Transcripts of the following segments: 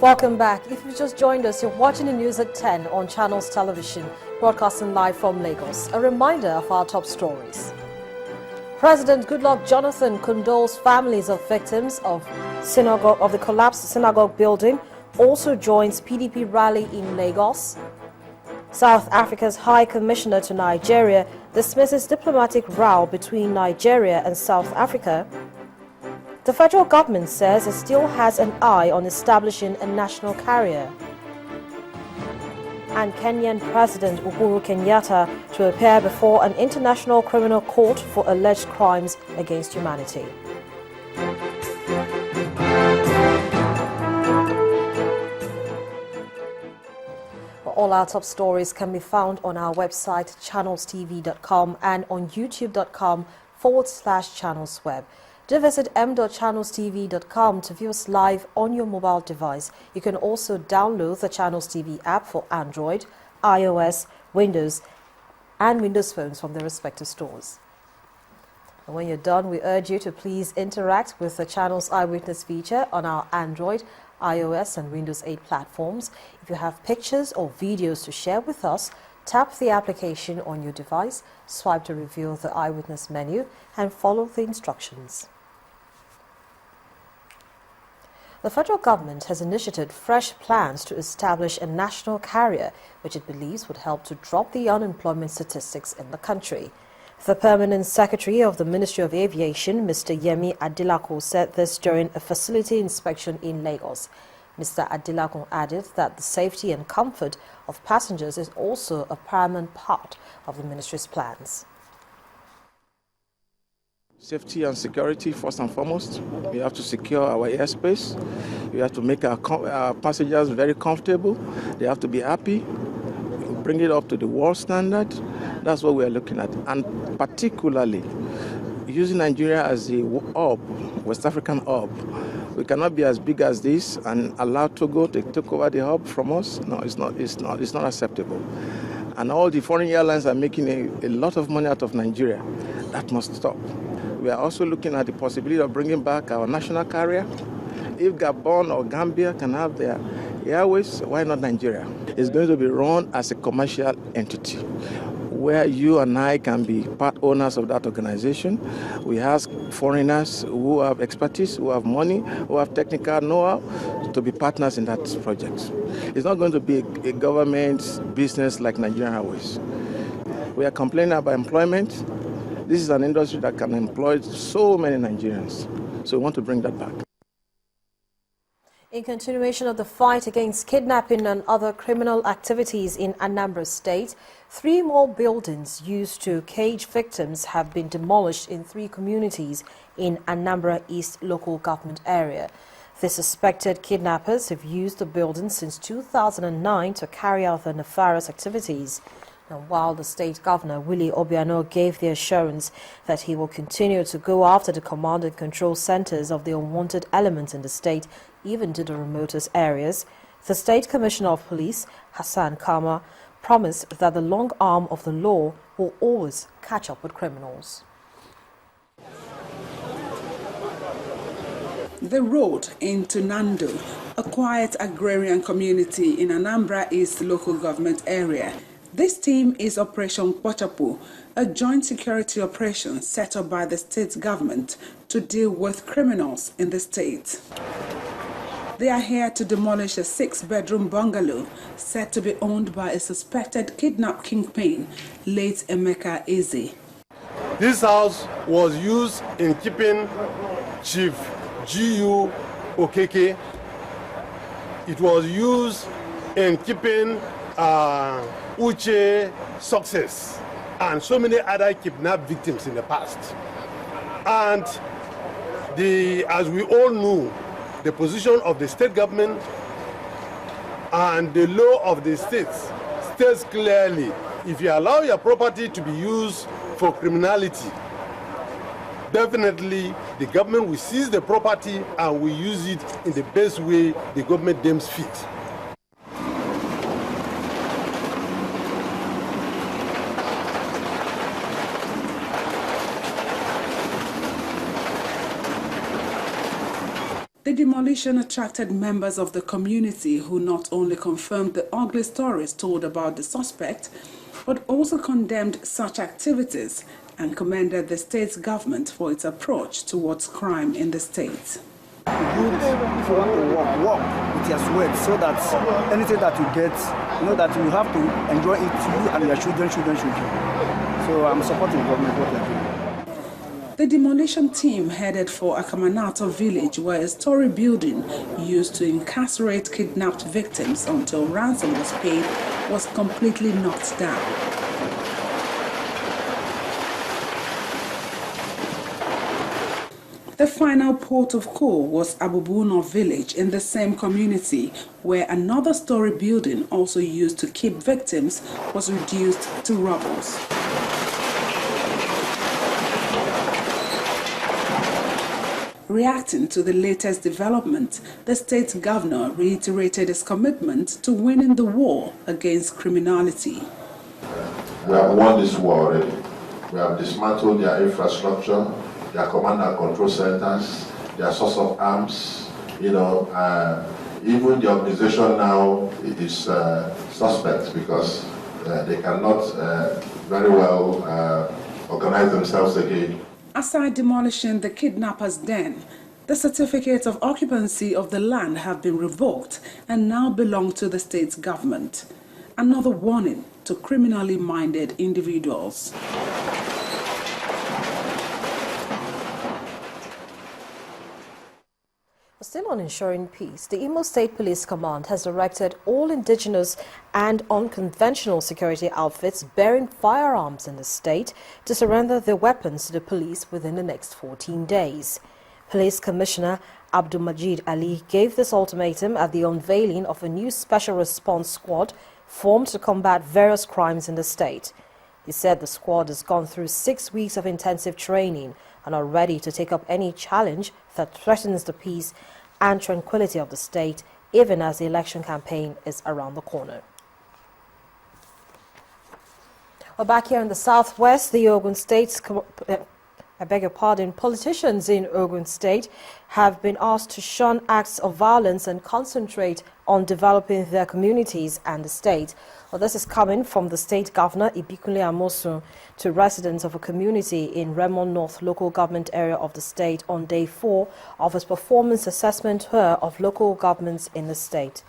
Welcome back. If you just joined us, you're watching the news at 10 on Channels Television, broadcasting live from Lagos. A reminder of our top stories. President Goodluck Jonathan condoles families of victims of the collapsed synagogue building, also joins PDP rally in Lagos. South Africa's High Commissioner to Nigeria dismisses diplomatic row between Nigeria and South Africa. The federal government says it still has an eye on establishing a national carrier. And Kenyan President Uhuru Kenyatta to appear before an international criminal court for alleged crimes against humanity. All our top stories can be found on our website channelstv.com and on youtube.com/channelsweb. Do visit m.channelstv.com to view us live on your mobile device. You can also download the Channels TV app for Android, iOS, Windows, and Windows phones from their respective stores. And when you're done, we urge you to please interact with the Channels Eyewitness feature on our Android, iOS, and Windows 8 platforms. If you have pictures or videos to share with us, tap the application on your device, swipe to reveal the Eyewitness menu, and follow the instructions. The federal government has initiated fresh plans to establish a national carrier, which it believes would help to drop the unemployment statistics in the country. The Permanent Secretary of the Ministry of Aviation, Mr. Yemi Adilako, said this during a facility inspection in Lagos. Mr. Adilako added that the safety and comfort of passengers is also a paramount part of the ministry's plans. Safety and security first and foremost. We have to secure our airspace. We have to make our passengers very comfortable. They have to be happy. We bring it up to the world standard. That's what we are looking at. And particularly, using Nigeria as a hub, West African hub. We cannot be as big as this and allow Togo to take over the hub from us. No, it's not acceptable. And all the foreign airlines are making a lot of money out of Nigeria. That must stop. We are also looking at the possibility of bringing back our national carrier. If Gabon or Gambia can have their airways, why not Nigeria? It's going to be run as a commercial entity where you and I can be part owners of that organization. We ask foreigners who have expertise, who have money, who have technical know-how to be partners in that project. It's not going to be a government business like Nigerian Airways. We are complaining about employment. This is an industry that can employ so many Nigerians. So we want to bring that back. In continuation of the fight against kidnapping and other criminal activities in Anambra State, 3 more buildings used to cage victims have been demolished in 3 communities in Anambra East local government area. The suspected kidnappers have used the buildings since 2009 to carry out their nefarious activities. And while the state governor, Willie Obiano, gave the assurance that he will continue to go after the command and control centers of the unwanted elements in the state, even to the remotest areas, the State Commissioner of Police, Hassan Kama, promised that the long arm of the law will always catch up with criminals. The road into Nando, a quiet agrarian community in Anambra East local government area. This team is Operation Pt.2, a joint security operation set up by the state government to deal with criminals in the state. They are here to demolish a 6-bedroom bungalow said to be owned by a suspected kidnap kingpin, late Emeka Eze. This house was used in keeping Chief G.U. Okeke. It was used in keeping Uche Success and so many other kidnapped victims in the past. And as we all know, the position of the state government and the law of the states states clearly, if you allow your property to be used for criminality, definitely the government will seize the property and will use it in the best way the government deems fit. The demolition attracted members of the community who not only confirmed the ugly stories told about the suspect, but also condemned such activities and commended the state's government for its approach towards crime in the state. If you want to walk with your sweat, so that anything that you get, you know that you have to enjoy it, you and your children. So I'm supporting the government, what they're doing. The demolition team headed for Akamanato village, where a story building used to incarcerate kidnapped victims until ransom was paid was completely knocked down. The final port of call was Abubuno village in the same community, where another story building also used to keep victims was reduced to rubble. Reacting to the latest development, the state governor reiterated his commitment to winning the war against criminality. We have won this war already. We have dismantled their infrastructure, their command and control centers, their source of arms. Even the organization now is suspect because they cannot very well organize themselves again. Aside demolishing the kidnappers' den, the certificates of occupancy of the land have been revoked and now belong to the state government. Another warning to criminally minded individuals. Still on ensuring peace, the Imo State Police Command has directed all indigenous and unconventional security outfits bearing firearms in the state to surrender their weapons to the police within the next 14 days. Police Commissioner Abdulmajid Ali gave this ultimatum at the unveiling of a new special response squad formed to combat various crimes in the state. He said the squad has gone through 6 weeks of intensive training and are ready to take up any challenge that threatens the peace and tranquility of the state, even as the election campaign is around the corner. Well, back here in the southwest, the Ogun State's politicians in Ogun State have been asked to shun acts of violence and concentrate on developing their communities and the state. Well, this is coming from the state governor, Ibikunle Amosun, to residents of a community in Remo North local government area of the state on day 4 of his performance assessment tour of local governments in the state.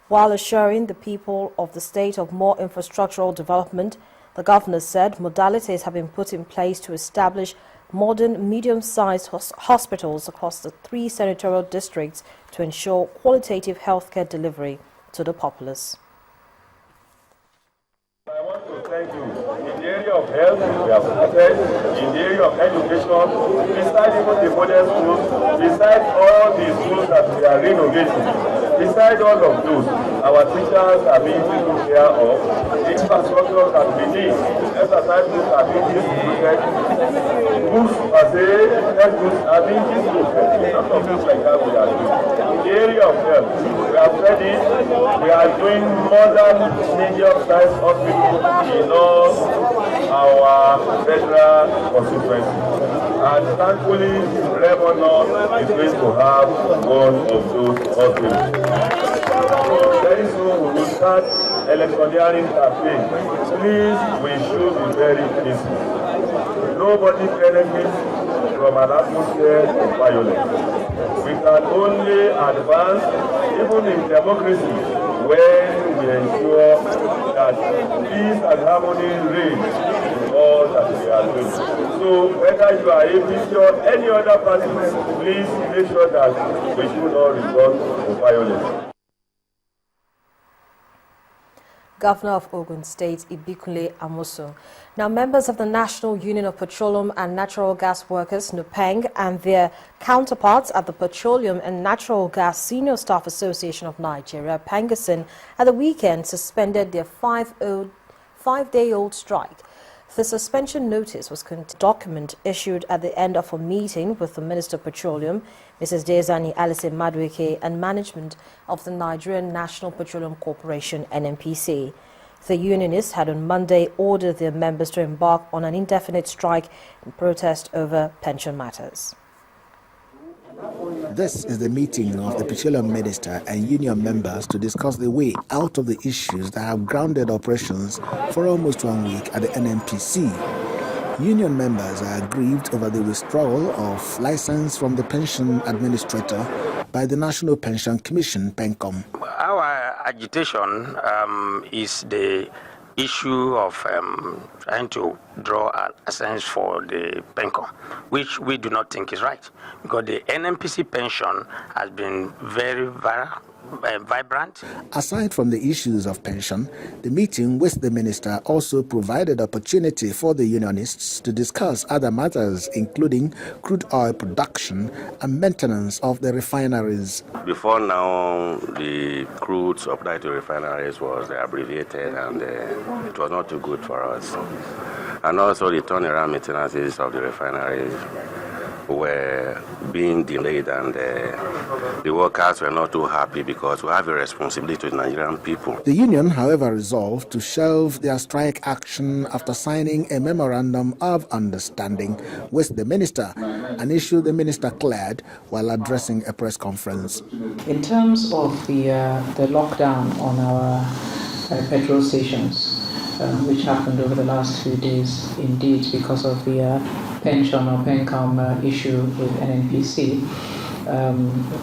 While assuring the people of the state of more infrastructural development, the governor said modalities have been put in place to establish modern, medium-sized hospitals across the 3 senatorial districts to ensure qualitative healthcare delivery to the populace. I want to thank you. In the area of health, we have started. In the area of education, besides even the modern schools, besides all the schools that we are renovating, besides all of those, our teachers are being taken care of. The infrastructure that we need, exercise books are being distributed. Books per se, textbooks are being distributed. None of things like that we are doing. In the area of health, we have said it, we are doing modern, medium-sized hospitals in all our federal constituencies. And thankfully, Lebanon is going to have one of those hospitals. Very soon we will start electioneering campaign. Please, we should be very peaceful. Nobody benefits from an atmosphere of violence. We can only advance, even in democracy, when we ensure that peace and harmony reign in all that we are doing. So whether you are APC or any other party, please make sure that we should not resort to violence. Governor of Ogun State, Ibikunle Amosun. Now, members of the National Union of Petroleum and Natural Gas Workers, NUPENG, and their counterparts at the Petroleum and Natural Gas Senior Staff Association of Nigeria, PENGASIN, at the weekend suspended their 5-day-old strike. The suspension notice was a document issued at the end of a meeting with the Minister of Petroleum, Mrs. Dezani Alison Madueke, and management of the Nigerian National Petroleum Corporation, NNPC. The unionists had on Monday ordered their members to embark on an indefinite strike in protest over pension matters. This is the meeting of the Petroleum Minister and union members to discuss the way out of the issues that have grounded operations for almost 1 week at the NNPC. Union members are aggrieved over the withdrawal of license from the pension administrator by the National Pension Commission, PENCOM. Our agitation is the issue of trying to draw a sense for the PENCOM, which we do not think is right, because the NNPC pension has been very vibrant. Aside from the issues of pension, the meeting with the minister also provided opportunity for the unionists to discuss other matters, including crude oil production and maintenance of the refineries. Before now, the crude supply to refineries was abbreviated, and it was not too good for us. And also the turnaround maintenances of the refineries were being delayed, and the workers were not too happy because we have a responsibility to the Nigerian people. The union, however, resolved to shelve their strike action after signing a memorandum of understanding with the minister, an issue the minister cleared while addressing a press conference. In terms of the lockdown on our petrol stations, which happened over the last few days, indeed, because of the pension or PENCOM issue with NNPC.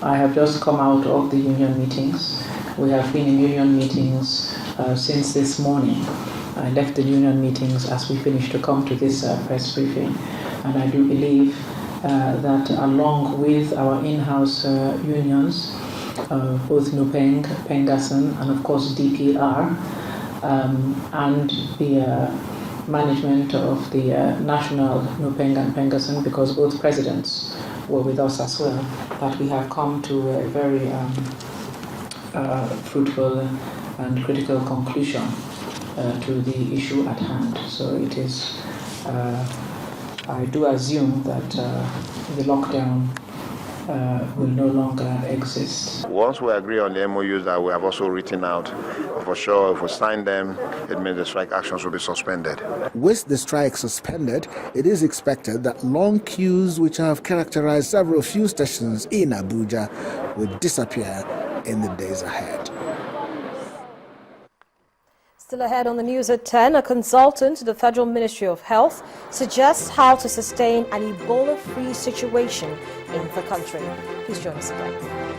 I have just come out of the union meetings. We have been in union meetings since this morning. I left the union meetings as we finished to come to this press briefing. And I do believe that along with our in-house unions, both NUPENG, PENGASN, and of course DPR, and the management of the national NUPENG and PENGASN, because both presidents were with us as well, that we have come to a very fruitful and critical conclusion to the issue at hand. So it is, I do assume that the lockdown will no longer exist. Once we agree on the MOUs that we have also written out, for sure, if we sign them, it means the strike actions will be suspended. With the strike suspended, it is expected that long queues which have characterized several fuel stations in Abuja will disappear in the days ahead. Still ahead on the news at 10, a consultant to the Federal Ministry of Health suggests how to sustain an Ebola-free situation in the country. Please join us again.